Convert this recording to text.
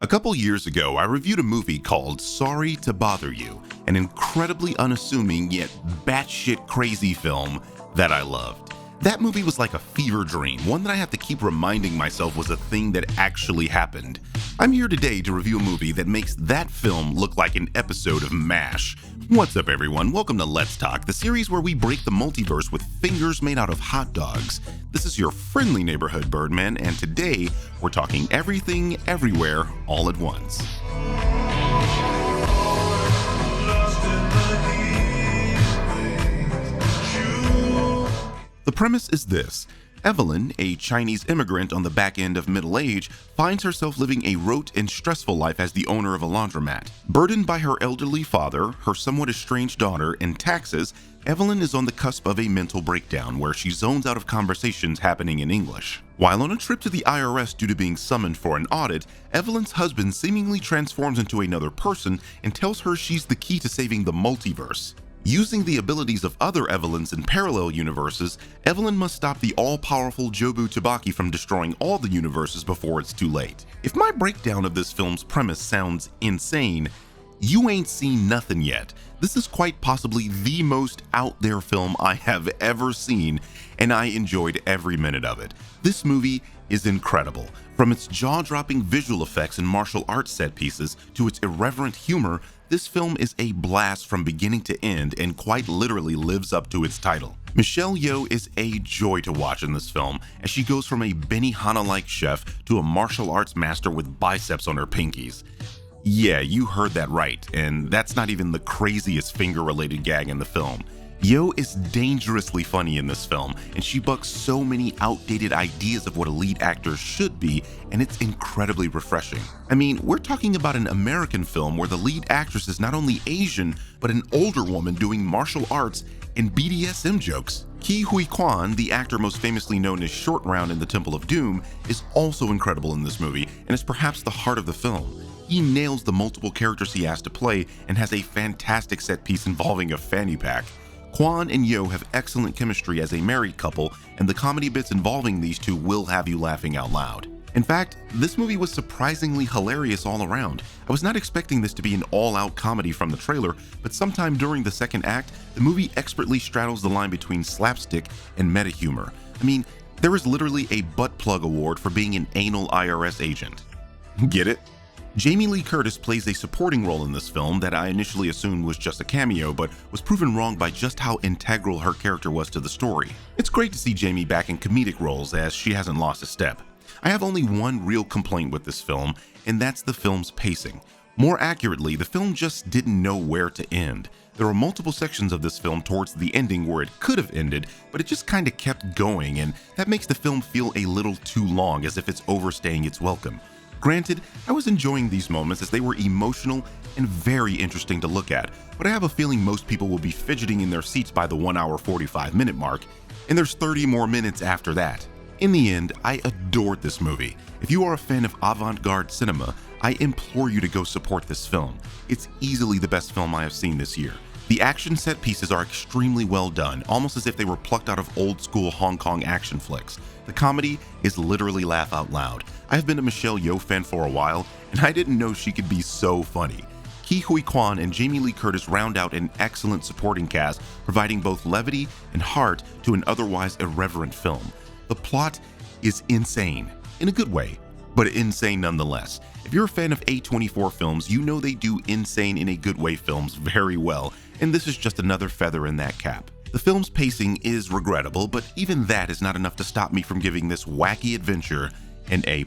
A couple years ago, I reviewed a movie called Sorry to Bother You, an incredibly unassuming yet batshit crazy film that I loved. That movie was like a fever dream, one that I have to keep reminding myself was a thing that actually happened. I'm here today to review a movie that makes that film look like an episode of MASH. What's up everyone, welcome to Let's Talk, the series where we break the multiverse with fingers made out of hot dogs. This is your friendly neighborhood Birdman, and today we're talking everything, everywhere, all at once. The premise is this. Evelyn, a Chinese immigrant on the back end of middle age, finds herself living a rote and stressful life as the owner of a laundromat. Burdened by her elderly father, her somewhat estranged daughter, and taxes, Evelyn is on the cusp of a mental breakdown where she zones out of conversations happening in English. While on a trip to the IRS due to being summoned for an audit, Evelyn's husband seemingly transforms into another person and tells her she's the key to saving the multiverse. Using the abilities of other Evelyns in parallel universes, Evelyn must stop the all-powerful Jobu Tobaki from destroying all the universes before it's too late. If my breakdown of this film's premise sounds insane, you ain't seen nothing yet. This is quite possibly the most out there film I have ever seen, and I enjoyed every minute of it. This movie is incredible. From its jaw-dropping visual effects and martial arts set pieces to its irreverent humor, this film is a blast from beginning to end and quite literally lives up to its title. Michelle Yeoh is a joy to watch in this film as she goes from a Benihana-like chef to a martial arts master with biceps on her pinkies. Yeah, you heard that right, and that's not even the craziest finger-related gag in the film. Yeoh is dangerously funny in this film, and she bucks so many outdated ideas of what a lead actor should be, and it's incredibly refreshing. I mean, we're talking about an American film where the lead actress is not only Asian, but an older woman doing martial arts and BDSM jokes. Ke Huy Quan, the actor most famously known as Short Round in The Temple of Doom, is also incredible in this movie, and is perhaps the heart of the film. He nails the multiple characters he has to play and has a fantastic set piece involving a fanny pack. Quan and Yeoh have excellent chemistry as a married couple, and the comedy bits involving these two will have you laughing out loud. In fact, this movie was surprisingly hilarious all around. I was not expecting this to be an all-out comedy from the trailer, but sometime during the second act, the movie expertly straddles the line between slapstick and meta-humor. I mean, there is literally a butt plug award for being an anal IRS agent. Get it? Jamie Lee Curtis plays a supporting role in this film that I initially assumed was just a cameo, but was proven wrong by just how integral her character was to the story. It's great to see Jamie back in comedic roles as she hasn't lost a step. I have only one real complaint with this film, and that's the film's pacing. More accurately, the film just didn't know where to end. There are multiple sections of this film towards the ending where it could have ended, but it just kinda kept going, and that makes the film feel a little too long, as if it's overstaying its welcome. Granted, I was enjoying these moments as they were emotional and very interesting to look at, but I have a feeling most people will be fidgeting in their seats by the 1 hour 45 minute mark, and there's 30 more minutes after that. In the end, I adored this movie. If you are a fan of avant-garde cinema, I implore you to go support this film. It's easily the best film I have seen this year. The action set pieces are extremely well done, almost as if they were plucked out of old-school Hong Kong action flicks. The comedy is literally laugh out loud. I've been a Michelle Yeoh fan for a while, and I didn't know she could be so funny. Ke Huy Quan and Jamie Lee Curtis round out an excellent supporting cast, providing both levity and heart to an otherwise irreverent film. The plot is insane, in a good way, but insane nonetheless. If you're a fan of A24 films, you know they do insane in a good way films very well, and this is just another feather in that cap. The film's pacing is regrettable, but even that is not enough to stop me from giving this wacky adventure an A+.